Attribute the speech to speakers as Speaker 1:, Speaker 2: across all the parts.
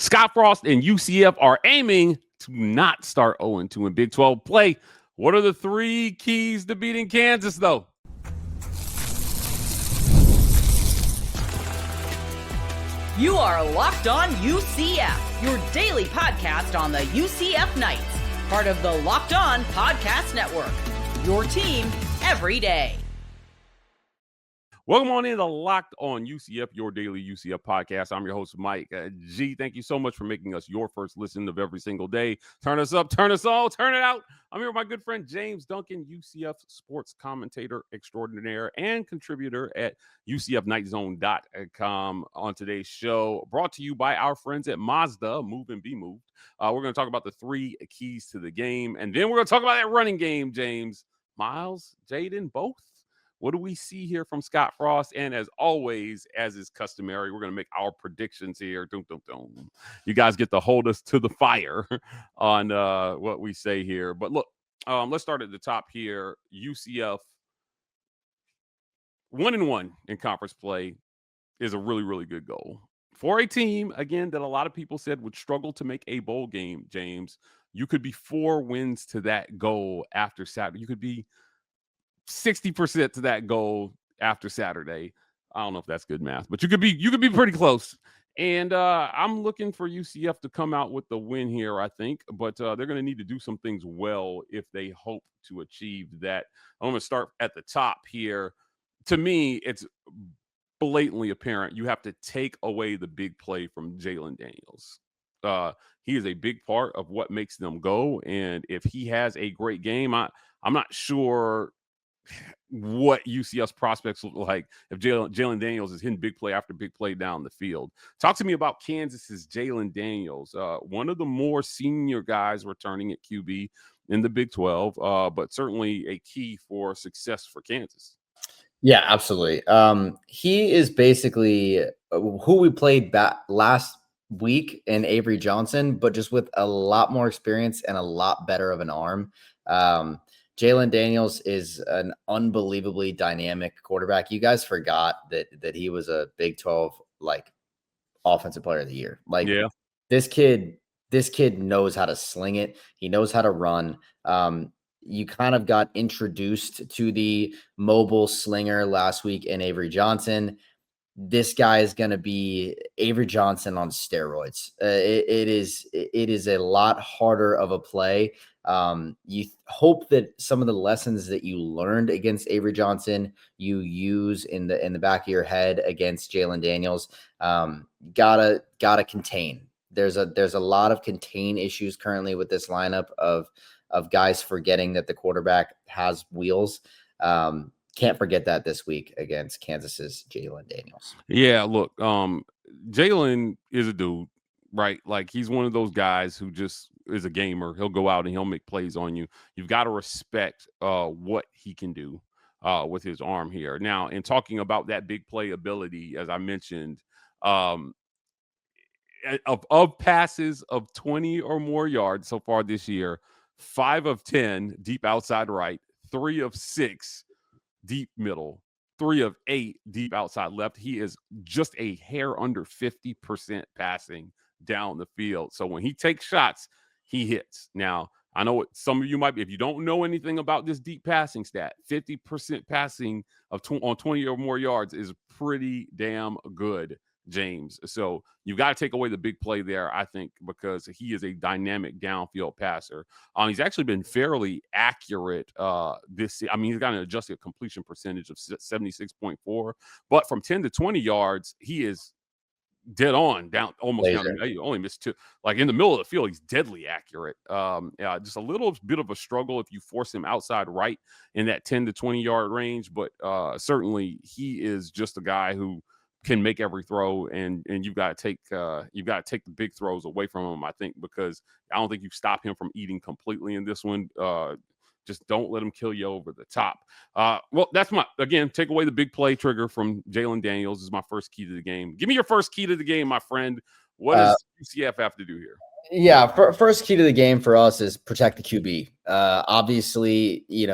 Speaker 1: Scott Frost and UCF are aiming to not start 0-2 in Big 12 play. What are the 3 keys to beating Kansas, though?
Speaker 2: You are Locked On UCF, your daily podcast on the UCF Knights, part of the Locked On Podcast Network, your team every day.
Speaker 1: Welcome on in to Locked On UCF, your daily UCF podcast. I'm your host, Mike G. Thank you so much for making us your first listen of every single day. Turn us up, turn us all, turn it out. I'm here with my good friend, James Duncan, UCF sports commentator extraordinaire and contributor at UCFKnightZone.com. On today's show, brought to you by our friends at Mazda, Move and Be Moved. We're going to talk about the 3 keys to the game, and then we're going to talk about that running game, James. Myles, Jaden, both. What do we see here from Scott Frost? And as always, as is customary, we're going to make our predictions here. Dum, dum, dum. You guys get to hold us to the fire on what we say here. But look, let's start at the top here. UCF 1-1 in conference play is a really, really good goal. For a team, again, that a lot of people said would struggle to make a bowl game, James, you could be 4 wins to that goal after Saturday. You could be 60% to that goal after Saturday. I don't know if that's good math, but you could be pretty close. And I'm looking for UCF to come out with the win here, I think. But they're going to need to do some things well if they hope to achieve that. I'm going to start at the top here. To me, it's blatantly apparent you have to take away the big play from Jalon Daniels. He is a big part of what makes them go. And if he has a great game, I'm not sure what UCF's prospects look like if Jalon Daniels is hitting big play after big play down the field. Talk to me about Kansas's Jalon Daniels, one of the more senior guys returning at QB in the Big 12, but certainly a key for success for Kansas.
Speaker 3: Yeah, absolutely. He is basically who we played last week in Avery Johnson, but just with a lot more experience and a lot better of an arm. Jalon Daniels is an unbelievably dynamic quarterback. You guys forgot that he was a Big 12 offensive player of the year. This kid knows how to sling it. He knows how to run. You kind of got introduced to the mobile slinger last week in Avery Johnson. This guy is going to be Avery Johnson on steroids. It is a lot harder of a play. You hope that some of the lessons that you learned against Avery Johnson, you use in the back of your head against Jalon Daniels. Gotta contain. There's a lot of contain issues currently with this lineup of guys forgetting that the quarterback has wheels. Can't forget that this week against Kansas's Jalon Daniels.
Speaker 1: Yeah, look, Jalon is a dude, right? Like, he's one of those guys who just is a gamer. He'll go out and he'll make plays on you. You've got to respect what he can do with his arm here. Now, in talking about that big play ability, as I mentioned, of passes of 20 or more yards so far this year, 5 of 10 deep outside right, 3 of 6 deep middle, 3 of 8 deep outside left. He is just a hair under 50% passing down the field. So when he takes shots, he hits. Now, I know what some of you might be, if you don't know anything about this deep passing stat, 50% passing on 20 or more yards is pretty damn good, James. So you've got to take away the big play there, I think, because he is a dynamic downfield passer. He's actually been fairly accurate this. I mean, he's got an adjusted completion percentage of 76.4, but from 10 to 20 yards, he is dead on down, almost down. You only missed 2. Like, in the middle of the field, he's deadly accurate. Just a little bit of a struggle if you force him outside right in that 10 to 20 yard range, but certainly he is just a guy who can make every throw, and you've got to take the big throws away from him, I think, because I don't think you stop him from eating completely in this one. Just don't let him kill you over the top. Well, that's take away the big play trigger from Jalon Daniels is my first key to the game. Give me your first key to the game, my friend. What does UCF have to do here?
Speaker 3: Yeah, first key to the game for us is protect the QB. Obviously, you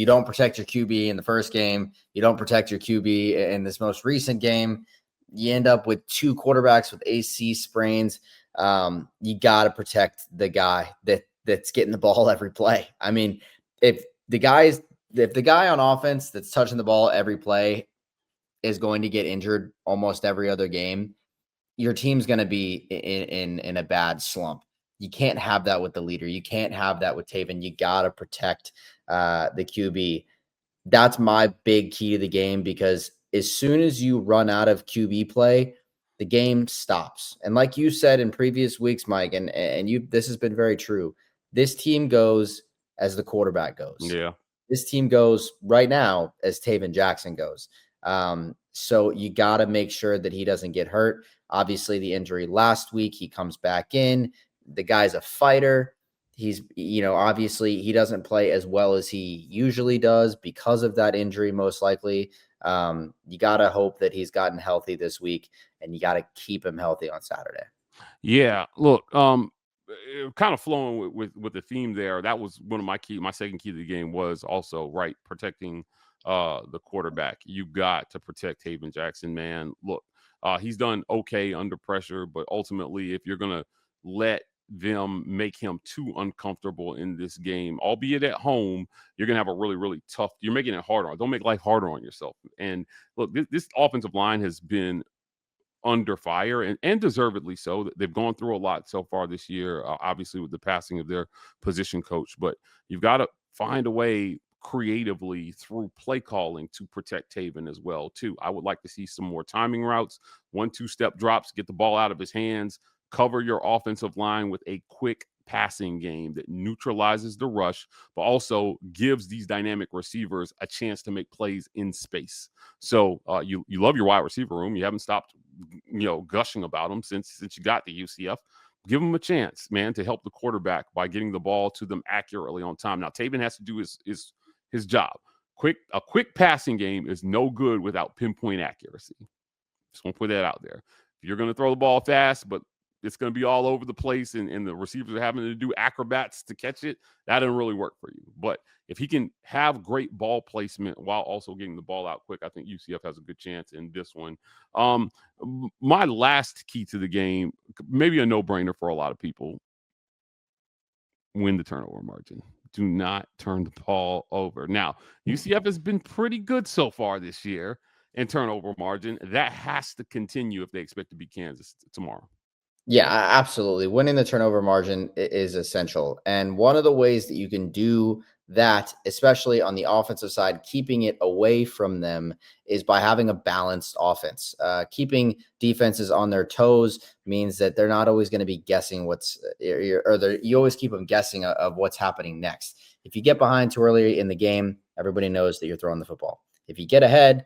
Speaker 3: don't protect your QB in the first game. You don't protect your QB in this most recent game. You end up with 2 quarterbacks with AC sprains. You got to protect the guy that's getting the ball every play. I mean, if the guy on offense that's touching the ball every play is going to get injured almost every other game, your team's going to be in a bad slump. You can't have that with the leader. You can't have that with Tayven. You got to protect the QB. That's my big key to the game, because as soon as you run out of QB play, the game stops. And like you said in previous weeks, Mike, and you, this has been very true. This team goes as the quarterback goes.
Speaker 1: Yeah.
Speaker 3: This team goes right now as Tavin Jackson goes. So you got to make sure that he doesn't get hurt. Obviously, the injury last week, he comes back in. The guy's a fighter. He's, obviously he doesn't play as well as he usually does because of that injury, most likely. You got to hope that he's gotten healthy this week, and you got to keep him healthy on Saturday.
Speaker 1: Yeah. Look, kind of flowing with the theme there. That was one of my second key to the game was also protecting the quarterback. You got to protect Tavin Jackson, man. Look, he's done okay under pressure, but ultimately, if you're gonna let them make him too uncomfortable in this game, albeit at home, you're gonna have a really, really tough. You're making it harder. Don't make life harder on yourself. And look, this offensive line has been under fire, and deservedly so. They've gone through a lot so far this year, obviously with the passing of their position coach, but you've got to find a way creatively through play calling to protect Tayven as well too. I would like to see some more timing routes, 1-2 step drops, get the ball out of his hands, cover your offensive line with a quick passing game that neutralizes the rush, but also gives these dynamic receivers a chance to make plays in space. So you love your wide receiver room. You haven't stopped, gushing about them since you got the UCF. Give them a chance, man, to help the quarterback by getting the ball to them accurately on time. Now, Tayven has to do his job. A quick passing game is no good without pinpoint accuracy. Just want to put that out there. If you're going to throw the ball fast, but it's going to be all over the place, and the receivers are having to do acrobats to catch it, that doesn't really work for you. But if he can have great ball placement while also getting the ball out quick, I think UCF has a good chance in this one. My last key to the game, maybe a no-brainer for a lot of people, win the turnover margin. Do not turn the ball over. Now, UCF has been pretty good so far this year in turnover margin. That has to continue if they expect to beat Kansas tomorrow.
Speaker 3: Yeah, absolutely. Winning the turnover margin is essential. And one of the ways that you can do that, especially on the offensive side, keeping it away from them, is by having a balanced offense. Keeping defenses on their toes means that they're not always going to be guessing you always keep them guessing of what's happening next. If you get behind too early in the game, everybody knows that you're throwing the football. If you get ahead,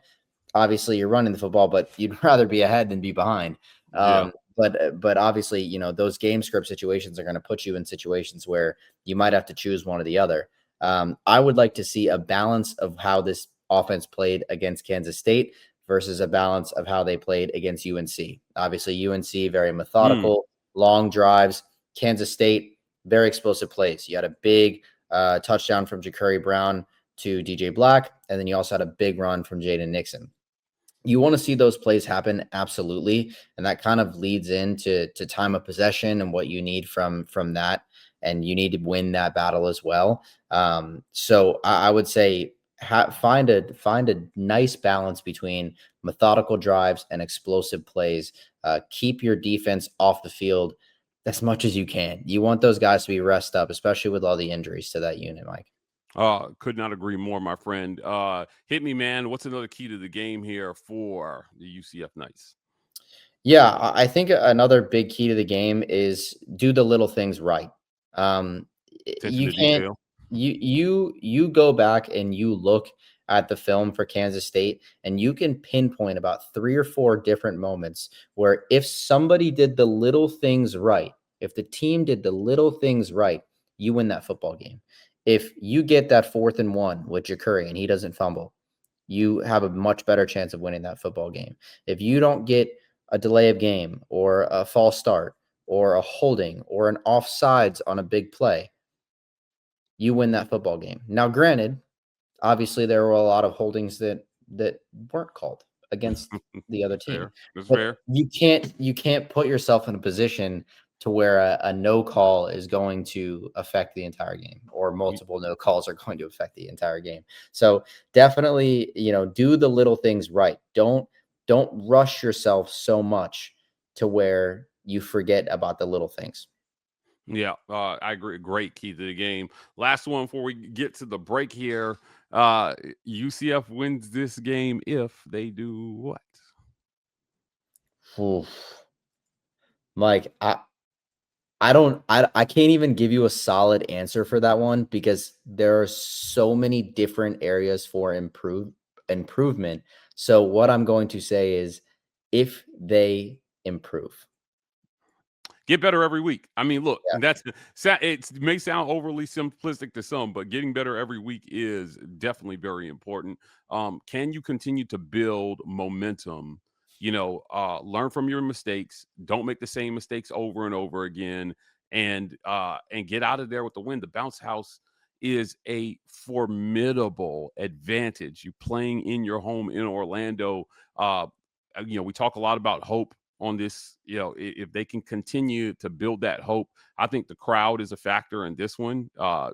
Speaker 3: obviously you're running the football, but you'd rather be ahead than be behind.
Speaker 1: Yeah.
Speaker 3: But obviously, those game script situations are going to put you in situations where you might have to choose one or the other. I would like to see a balance of how this offense played against Kansas State versus a balance of how they played against UNC. Obviously, UNC, very methodical, long drives. Kansas State, very explosive plays. You had a big touchdown from Jacurri Brown to DJ Black, and then you also had a big run from Jaden Nixon. You want to see those plays happen, absolutely, and that kind of leads into time of possession and what you need from that, and you need to win that battle as well. So I would say find a nice balance between methodical drives and explosive plays. Keep your defense off the field as much as you can. You want those guys to be rest up, especially with all the injuries to that unit, Mike.
Speaker 1: Could not agree more, my friend. Hit me, man. What's another key to the game here for the UCF Knights?
Speaker 3: Yeah, I think another big key to the game is do the little things right. You can't. You go back and you look at the film for Kansas State, and you can pinpoint about 3 or 4 different moments where if somebody did the little things right, if the team did the little things right, you win that football game. If you get that 4th and 1 with Jacurri and he doesn't fumble, you have a much better chance of winning that football game. If you don't get a delay of game or a false start or a holding or an offsides on a big play, you win that football game. Now, granted, obviously there were a lot of holdings that weren't called against the other team.
Speaker 1: That's fair.
Speaker 3: You can't put yourself in a position to where a no call is going to affect the entire game, or multiple no calls are going to affect the entire game. So definitely, do the little things right. Don't rush yourself so much to where you forget about the little things.
Speaker 1: Yeah, I agree. Great key to the game. Last one before we get to the break here. UCF wins this game if they do what?
Speaker 3: Oof. Mike, I can't even give you a solid answer for that one, because there are so many different areas for improvement. So what I'm going to say is, if they improve.
Speaker 1: Get better every week. I mean, look,
Speaker 3: Yeah.
Speaker 1: it may sound overly simplistic to some, but getting better every week is definitely very important. Can you continue to build momentum? Learn from your mistakes. Don't make the same mistakes over and over again, and get out of there with the win. The bounce house is a formidable advantage. You playing in your home in Orlando. We talk a lot about hope on this. If they can continue to build that hope, I think the crowd is a factor in this one. I'm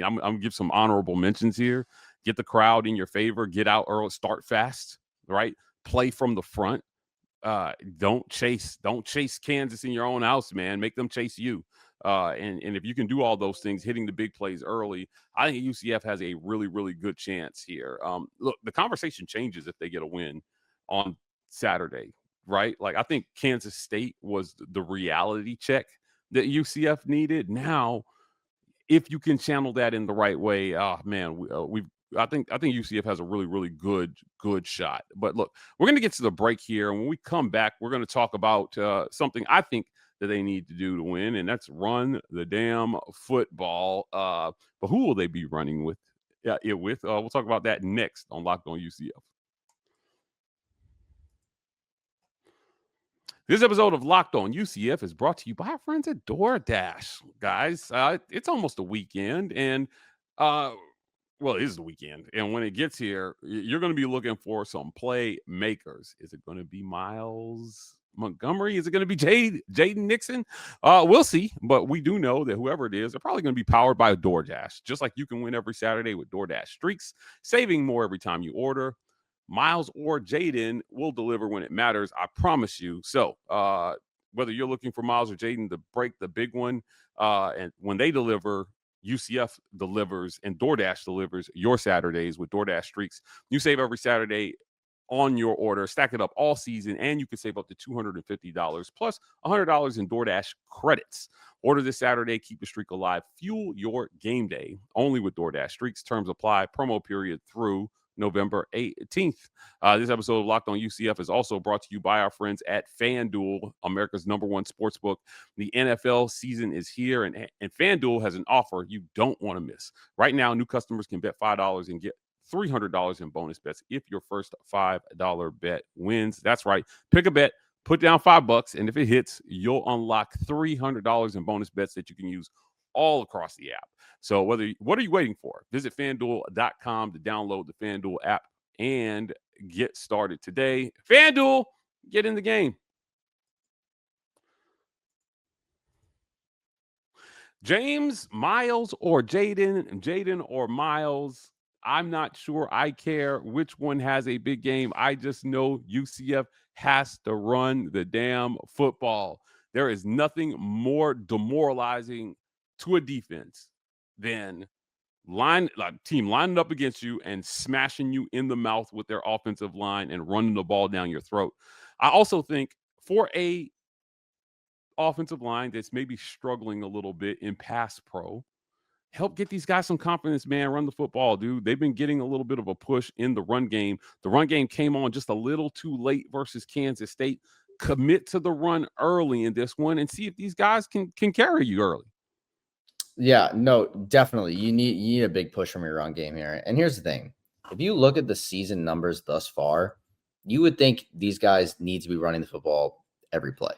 Speaker 1: gonna give some honorable mentions here. Get the crowd in your favor. Get out early. Start fast. Right. Play from the front. Don't chase Kansas in your own house, man. Make them chase you. And if you can do all those things, hitting the big plays early, I think UCF has a really, really good chance here. Look, the conversation changes if they get a win on Saturday, right? Like, I think Kansas State was the reality check that UCF needed. Now, if you can channel that in the right way, I think UCF has a really, really good shot. But look, we're going to get to the break here. And when we come back, we're going to talk about something I think that they need to do to win, and that's run the damn football. But who will they be running with? We'll talk about that next on Locked On UCF. This episode of Locked On UCF is brought to you by our friends at DoorDash. Guys, it's almost a weekend, and it is the weekend. And when it gets here, you're going to be looking for some playmakers. Is it going to be Myles, Montgomery? Is it going to be Jaden, Nixon? We'll see. But we do know that whoever it is, they're probably going to be powered by DoorDash. Just like you can win every Saturday with DoorDash Streaks, saving more every time you order. Myles or Jaden will deliver when it matters, I promise you. So whether you're looking for Myles or Jaden to break the big one, and when they deliver, UCF delivers and DoorDash delivers your Saturdays with DoorDash Streaks. You save every Saturday on your order, stack it up all season, and you can save up to $250 plus $100 in DoorDash credits. Order this Saturday, keep the streak alive, fuel your game day, only with DoorDash Streaks. Terms apply, promo period through November 18th. This episode of Locked On UCF is also brought to you by our friends at FanDuel, America's #1 sportsbook. The NFL season is here, and FanDuel has an offer you don't want to miss. Right now, new customers can bet $5 and get $300 in bonus bets if your first $5 bet wins. That's right. Pick a bet, put down $5, and if it hits, you'll unlock $300 in bonus bets that you can use all across the app. So what are you waiting for? Visit FanDuel.com to download the FanDuel app and get started today. FanDuel, get in the game. James, Myles, or Jaden or Myles, I'm not sure I care which one has a big game. I just know UCF has to run the damn football. There is nothing more demoralizing to a defense than team lining up against you and smashing you in the mouth with their offensive line and running the ball down your throat. I also think for a offensive line that's maybe struggling a little bit in pass pro, help get these guys some confidence, man. Run the football, dude. They've been getting a little bit of a push in the run game. The run game came on just a little too late versus Kansas State. Commit to the run early in this one and see if these guys can carry you early.
Speaker 3: Yeah, no, definitely. You need a big push from your run game here. And here's the thing. If you look at the season numbers thus far, you would think these guys need to be running the football every play.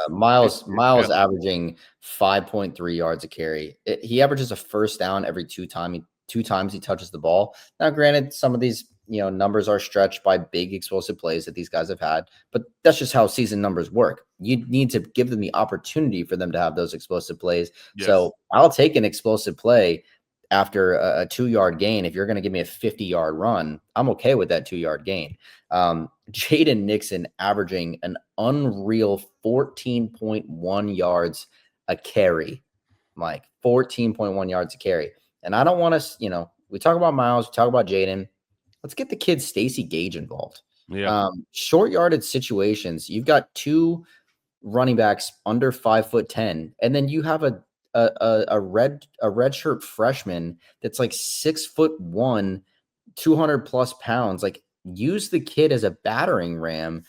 Speaker 3: Myles averaging 5.3 yards a carry. He averages a first down every two times 2 times he touches the ball. Now, granted, some of these, numbers are stretched by big explosive plays that these guys have had, but that's just how season numbers work. You need to give them the opportunity for them to have those explosive plays.
Speaker 1: Yes.
Speaker 3: So I'll take an explosive play after a 2-yard gain. If you're going to give me a 50-yard run, I'm okay with that 2-yard gain. Jaden Nixon averaging an unreal 14.1 yards a carry, Mike, 14.1 yards a carry. And I don't want to, we talk about Myles, we talk about Jaden. Let's get the kid Stacey Gage involved.
Speaker 1: Yeah.
Speaker 3: Short yardage situations. You've got 2 running backs under 5'10", and then you have a redshirt freshman that's like 6'1", 200+ pounds. Like, use the kid as a battering ram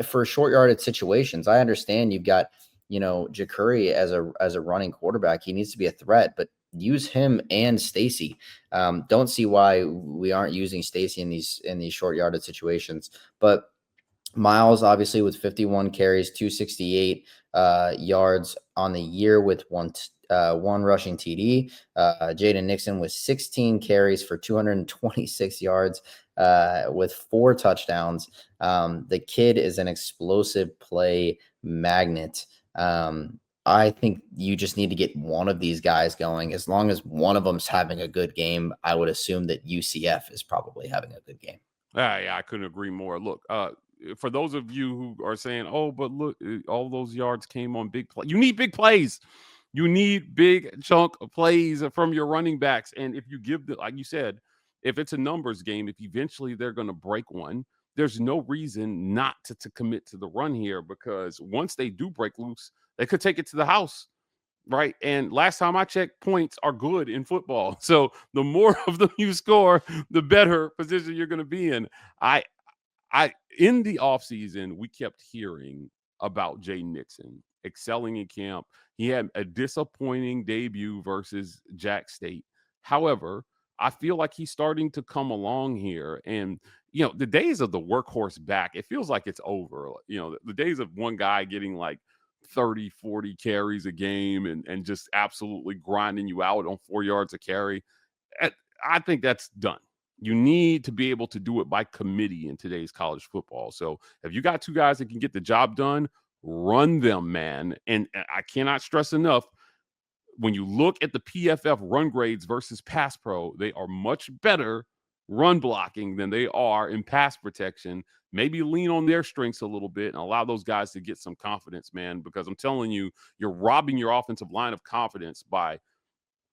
Speaker 3: for short yardage situations. I understand you've got, Jacurri as a running quarterback. He needs to be a threat, but use him and Stacey. Don't see why we aren't using Stacey in these short yardage situations. But Myles, obviously, with 51 carries, 268 yards on the year with one rushing TD. Jaden Nixon with 16 carries for 226 yards with 4 touchdowns. The kid is an explosive play magnet. I think you just need to get one of these guys going. As long as one of them's having a good game, I would assume that UCF is probably having a good game.
Speaker 1: Yeah, I couldn't agree more. Look, for those of you who are saying, "Oh, but look, all those yards came on big play." You need big plays. You need big chunk of plays from your running backs. And if you give like you said, if it's a numbers game, if eventually they're going to break one, there's no reason not to commit to the run here, because once they do break loose, they could take it to the house. Right. And last time I checked, points are good in football. So the more of them you score, the better position you're going to be in. In the offseason, we kept hearing about Jaden Nixon excelling in camp. He had a disappointing debut versus Jack State. However, I feel like he's starting to come along here. And, the days of the workhorse back, it feels like it's over. The days of one guy getting like 30, 40 carries a game and just absolutely grinding you out on 4 yards a carry. I think that's done. You need to be able to do it by committee in today's college football. So if you got 2 guys that can get the job done, run them, man. And I cannot stress enough, when you look at the PFF run grades versus pass pro, they are much better run blocking than they are in pass protection. Maybe lean on their strengths a little bit and allow those guys to get some confidence, man, because I'm telling you, you're robbing your offensive line of confidence by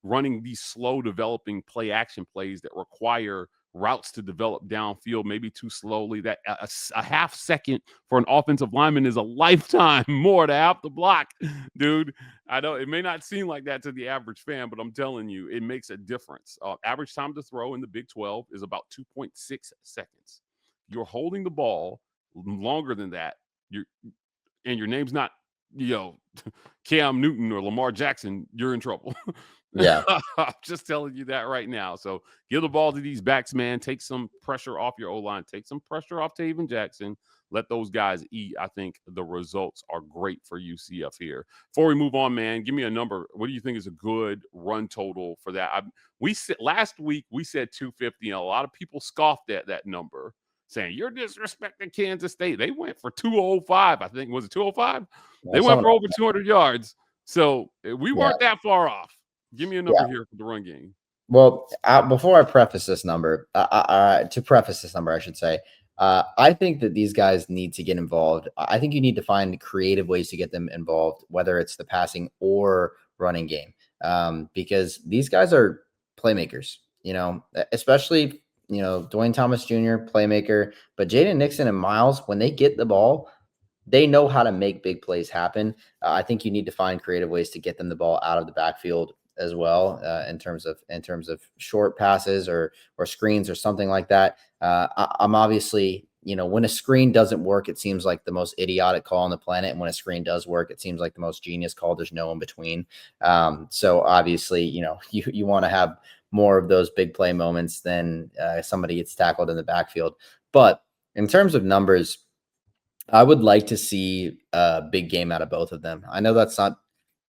Speaker 1: running these slow developing play action plays that require routes to develop downfield, maybe too slowly. That a half second for an offensive lineman is a lifetime more to have to block, dude. I know it may not seem like that to the average fan, but I'm telling you, it makes a difference. Average time to throw in the Big 12 is about 2.6 seconds. You're holding the ball longer than that. And your name's not, Cam Newton or Lamar Jackson, you're in trouble.
Speaker 3: Yeah.
Speaker 1: I'm just telling you that right now. So give the ball to these backs, man. Take some pressure off your O-line. Take some pressure off Tavin Jackson. Let those guys eat. I think the results are great for UCF here. Before we move on, man, give me a number. What do you think is a good run total for that? Last week we said 250, and a lot of people scoffed at that number, saying you're disrespecting Kansas State. They went for 205. I think, was it 205? They went for over 200 yards. So we weren't that far off. Give me a number here for the run game.
Speaker 3: Well, before I preface this number, I should say, I think that these guys need to get involved. I think you need to find creative ways to get them involved, whether it's the passing or running game, because these guys are playmakers, especially, Dwayne Thomas Jr., playmaker, but Jaden Nixon and Myles, when they get the ball, they know how to make big plays happen. I think you need to find creative ways to get them the ball out of the backfield as well, in terms of short passes or screens or something like that. I'm obviously, when a screen doesn't work, it seems like the most idiotic call on the planet. And when a screen does work, it seems like the most genius call. There's no in between. So obviously, you want to have more of those big play moments than somebody gets tackled in the backfield. But in terms of numbers, I would like to see a big game out of both of them. I know that's not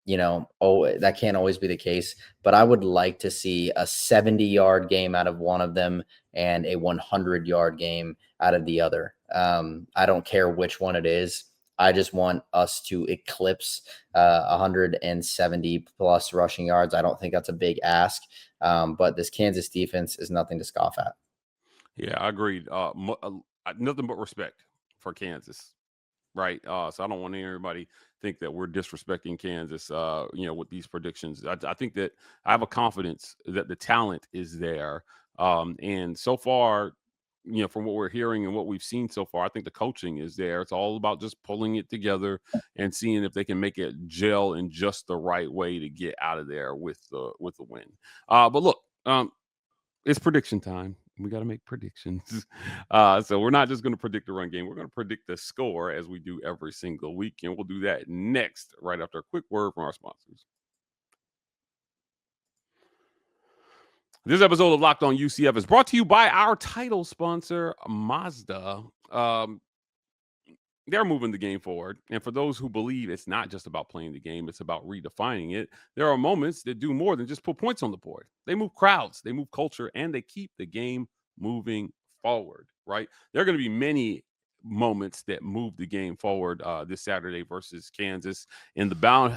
Speaker 3: that can't always be the case, but I would like to see a 70-yard game out of one of them and a 100-yard game out of the other. I don't care which one it is. I just want us to eclipse 170 plus rushing yards. I don't think that's a big ask, but this Kansas defense is nothing to scoff at.
Speaker 1: Yeah, I agreed. Nothing but respect for Kansas, right? So I don't want anybody think that we're disrespecting Kansas, with these predictions. I think that I have a confidence that the talent is there. And so far, from what we're hearing and what we've seen so far, I think the coaching is there. It's all about just pulling it together and seeing if they can make it gel in just the right way to get out of there with the win. But look, it's prediction time. We got to make predictions. So we're not just going to predict the run game. We're going to predict the score as we do every single week. And we'll do that next, right after a quick word from our sponsors. This episode of Locked On UCF is brought to you by our title sponsor, Mazda. They're moving the game forward. And for those who believe it's not just about playing the game, it's about redefining it, there are moments that do more than just put points on the board. They move crowds, they move culture, and they keep the game moving forward, right? There are going to be many moments that move the game forward this Saturday versus Kansas in the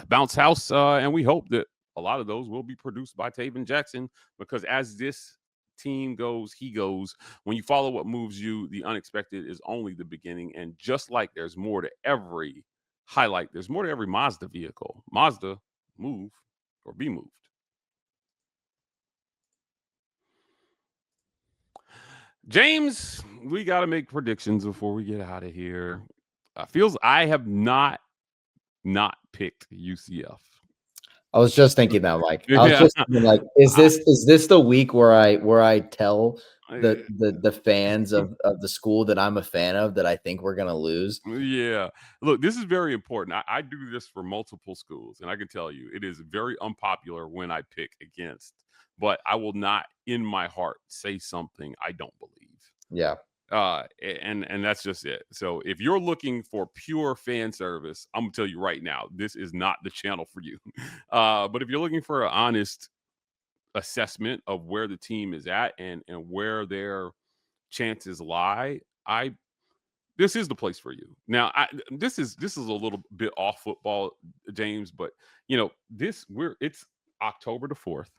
Speaker 1: bounce house. And we hope that a lot of those will be produced by Tavin Jackson, because as this team goes, he goes. When you follow what moves you, the unexpected is only the beginning. And just like there's more to every highlight, there's more to every Mazda vehicle. Mazda, move or be moved. James, we got to make predictions before we get out of here. I have not picked UCF.
Speaker 3: I was just thinking that, Mike. I was just thinking, like, is this the week where I tell the fans of the school that I'm a fan of that I think we're gonna lose?
Speaker 1: Yeah. Look, this is very important. I do this for multiple schools, and I can tell you it is very unpopular when I pick against, but I will not in my heart say something I don't believe.
Speaker 3: Yeah.
Speaker 1: And that's just it. So if you're looking for pure fan service, I'm gonna tell you right now, this is not the channel for you. But if you're looking for an honest assessment of where the team is at and where their chances lie, this is the place for you. Now, this is a little bit off football, James, but it's October the 4th.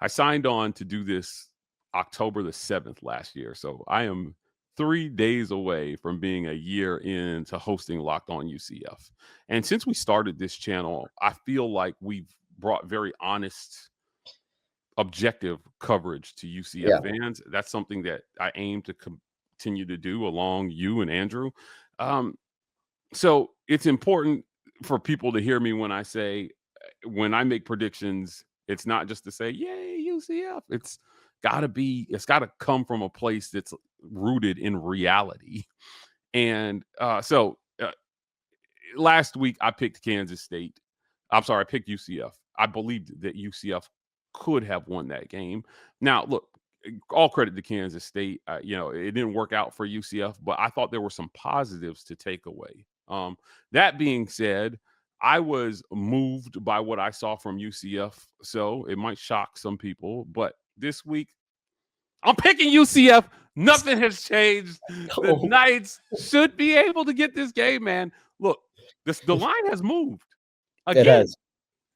Speaker 1: I signed on to do this October the 7th last year. So I am 3 days away from being a year into hosting Locked On UCF. And since we started this channel, I feel like we've brought very honest, objective coverage to UCF fans. That's something that I aim to continue to do along you and Andrew. So it's important for people to hear me when I make predictions, it's not just to say, yay, UCF. It's got to come from a place that's rooted in reality. And so last week I picked Kansas State. I'm sorry, I picked UCF. I believed that UCF could have won that game. Now, look, all credit to Kansas State. It didn't work out for UCF, but I thought there were some positives to take away. That being said, I was moved by what I saw from UCF, so it might shock some people, but this week, I'm picking UCF. Nothing has changed. The Knights should be able to get this game, man. Look, the line has moved. Again,
Speaker 3: it has.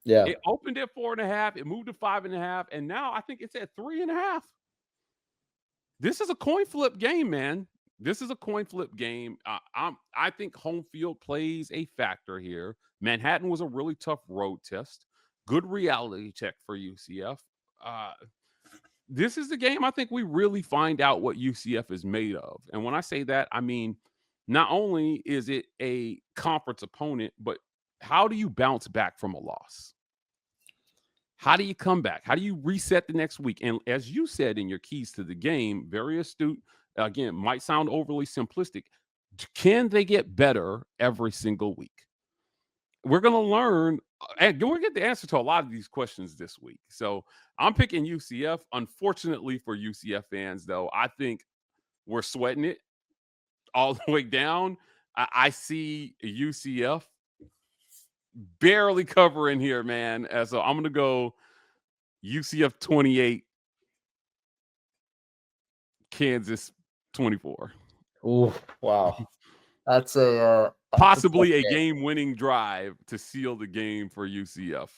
Speaker 3: Yeah.
Speaker 1: It opened at 4.5. It moved to 5.5. And now I think it's at 3.5. This is a coin flip game, man. This is a coin flip game. I think home field plays a factor here. Manhattan was a really tough road test. Good reality check for UCF. This is the game I think we really find out what UCF is made of. And when I say that, I mean, not only is it a conference opponent, but how do you bounce back from a loss? How do you come back? How do you reset the next week? And as you said in your keys to the game, very astute, again, might sound overly simplistic. Can they get better every single week? We're going to learn, and we're going to get the answer to a lot of these questions this week. So I'm picking UCF. Unfortunately for UCF fans, though, I think we're sweating it all the way down. I see UCF barely covering here, man. So I'm going to go UCF 28, Kansas 24.
Speaker 3: Ooh, wow. That's a
Speaker 1: Possibly a game-winning drive to seal the game for UCF.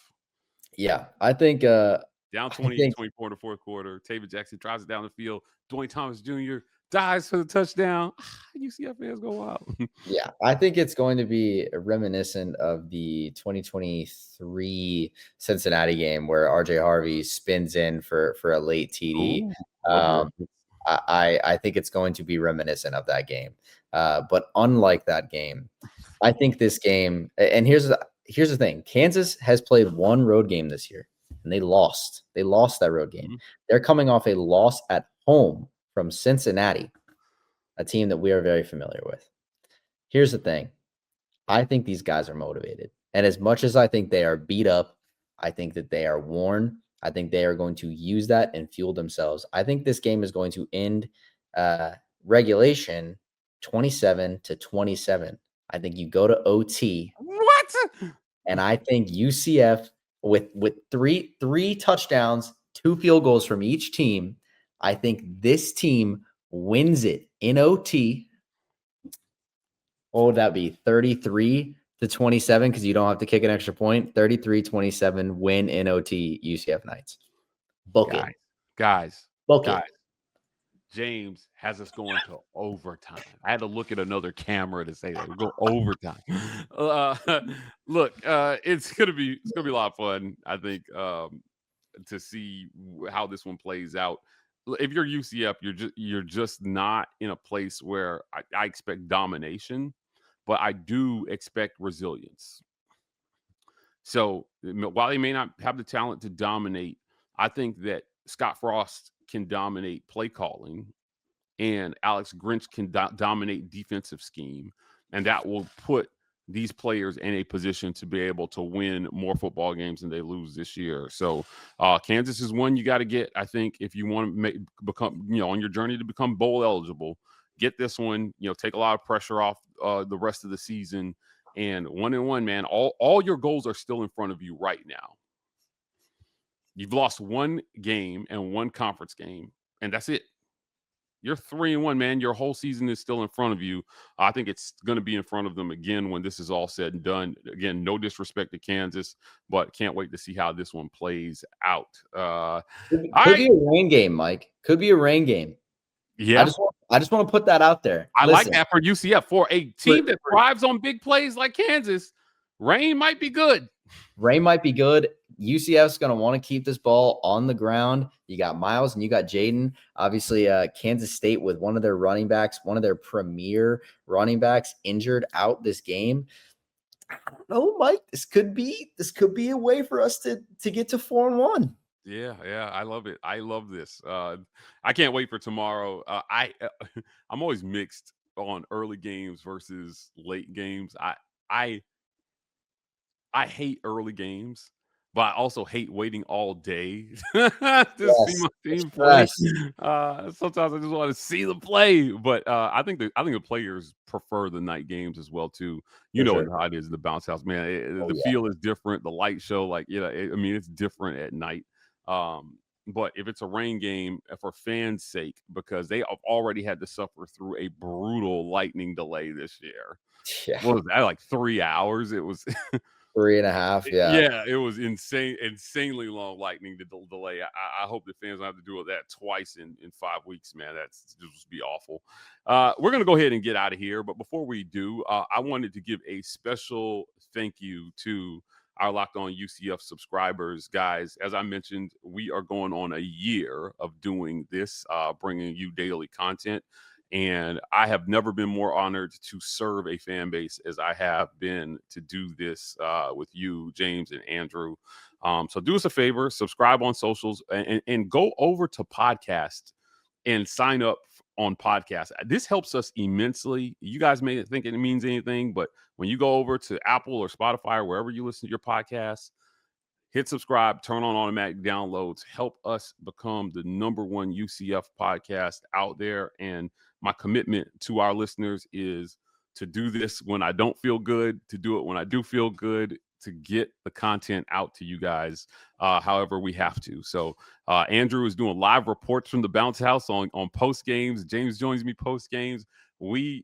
Speaker 3: Yeah, I think
Speaker 1: down 28-24 in the fourth quarter. Tavin Jackson drives it down the field. Dwayne Thomas Jr. dives for the touchdown. UCF fans go wild.
Speaker 3: Yeah, I think it's going to be reminiscent of the 2023 Cincinnati game where RJ Harvey spins in for a late TD. I think it's going to be reminiscent of that game. But unlike that game, I think this game, and here's the thing. Kansas has played one road game this year, and they lost. They lost that road game. They're coming off a loss at home from Cincinnati, a team that we are very familiar with. Here's the thing. I think these guys are motivated. And as much as I think they are beat up, I think that they are worn. I think they are going to use that and fuel themselves. I think this game is going to end regulation 27-27. I think you go to OT.
Speaker 1: What?
Speaker 3: And I think UCF with three touchdowns, 2 field goals from each team, I think this team wins it in OT. What would that be? 33-27 because you don't have to kick an extra point. 33-27 win in OT UCF Knights. Book it.
Speaker 1: Guys.
Speaker 3: Book it.
Speaker 1: James has us going to overtime. I had to look at another camera to say that we go overtime. Look, it's gonna be a lot of fun. I think to see how this one plays out. If you're UCF, you're just not in a place where I expect domination, but I do expect resilience. So while they may not have the talent to dominate, I think that Scott Frost can dominate play calling and Alex Grinch can dominate defensive scheme. And that will put these players in a position to be able to win more football games than they lose this year. So Kansas is one you got to get, I think, if you want to become, on your journey to become bowl eligible. Get this one, take a lot of pressure off the rest of the season. And 1-1, man, all your goals are still in front of you right now. You've lost one game and one conference game, and that's it. You're 3-1, man. Your whole season is still in front of you. I think it's going to be in front of them again when this is all said and done. Again, no disrespect to Kansas, but can't wait to see how this one plays out.
Speaker 3: Could be a rain game, Mike. Could be a rain game.
Speaker 1: Yeah.
Speaker 3: I just want to put that out there.
Speaker 1: I like that for UCF. For a team that thrives on big plays like Kansas, rain might be good.
Speaker 3: Rain might be good. UCF's going to want to keep this ball on the ground. You got Myles and you got Jaden. Obviously, Kansas State with one of their running backs, one of their premier running backs injured out this game. I don't know, Mike. This could be a way for us to get to 4-1.
Speaker 1: Yeah, I love it. I love this. I can't wait for tomorrow. I'm always mixed on early games versus late games. I hate early games, but I also hate waiting all day to see my team play. Sometimes I just want to see the play, but I think the players prefer the night games as well too. How it is in the bounce house, man. The feel is different. The light show, it's different at night. But if it's a rain game, for fans' sake, because they have already had to suffer through a brutal lightning delay this year.
Speaker 3: Yeah.
Speaker 1: What was that, like 3 hours? It was
Speaker 3: 3.5. Yeah,
Speaker 1: it was insanely long lightning delay. I hope the fans don't have to do that twice in 5 weeks, man. That's just be awful. We're gonna go ahead and get out of here, but before we do, I wanted to give a special thank you to our Locked On UCF subscribers. Guys, as I mentioned, we are going on a year of doing this, bringing you daily content. And I have never been more honored to serve a fan base as I have been to do this with you, James and Andrew. So do us a favor, subscribe on socials and go over to podcast and sign up on podcast. This helps us immensely. You guys may think it means anything, but when you go over to Apple or Spotify or wherever you listen to your podcasts, hit subscribe, turn on automatic downloads, help us become the #1 UCF podcast out there. And my commitment to our listeners is to do this when I don't feel good, to do it when I do feel good, to get the content out to you guys however we have to. So Andrew is doing live reports from the bounce house on post games. James joins me post games. We're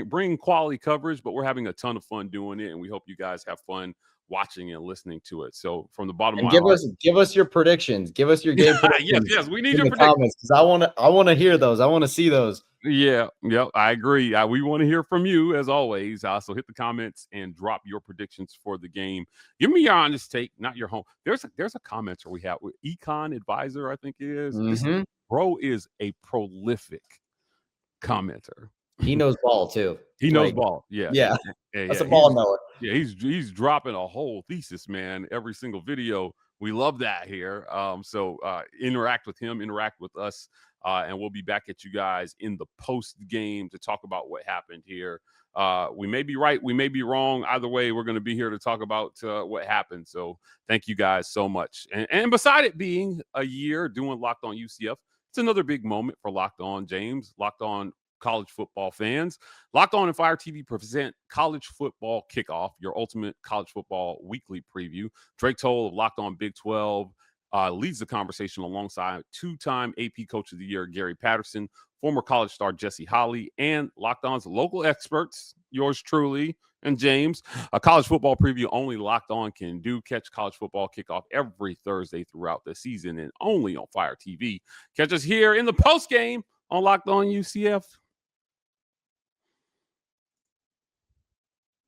Speaker 1: bringing quality coverage, but we're having a ton of fun doing it, and we hope you guys have fun watching and listening to it. So from the bottom of my heart,
Speaker 3: give us your predictions. Give us your game predictions.
Speaker 1: yes, we need
Speaker 3: in
Speaker 1: your
Speaker 3: the
Speaker 1: predictions.
Speaker 3: comments, because I want to hear those. I want to see those.
Speaker 1: Yeah, I agree. We want to hear from you as always. So hit the comments and drop your predictions for the game. Give me your honest take, not your home. There's a commenter we have with Econ Advisor, I think it is. This bro is a prolific commenter.
Speaker 3: He knows ball too.
Speaker 1: He knows ball. Yeah.
Speaker 3: That's a ball knower.
Speaker 1: Yeah, he's dropping a whole thesis, man, every single video. We love that here. So interact with him, interact with us, and we'll be back at you guys in the post game to talk about what happened here. We may be right, we may be wrong. Either way, we're going to be here to talk about what happened. So thank you guys so much. And beside it being a year doing Locked On UCF, it's another big moment for Locked On James, Locked On college football fans. Locked On and Fire TV present College Football Kickoff, your ultimate college football weekly preview. Drake Toll of Locked On Big 12 leads the conversation alongside two-time AP Coach of the Year Gary Patterson, former college star Jesse Holley, and Locked On's local experts, yours truly and James. A college football preview only Locked On can do. Catch College Football Kickoff every Thursday throughout the season and only on Fire TV. Catch us here in the post game on Locked On UCF.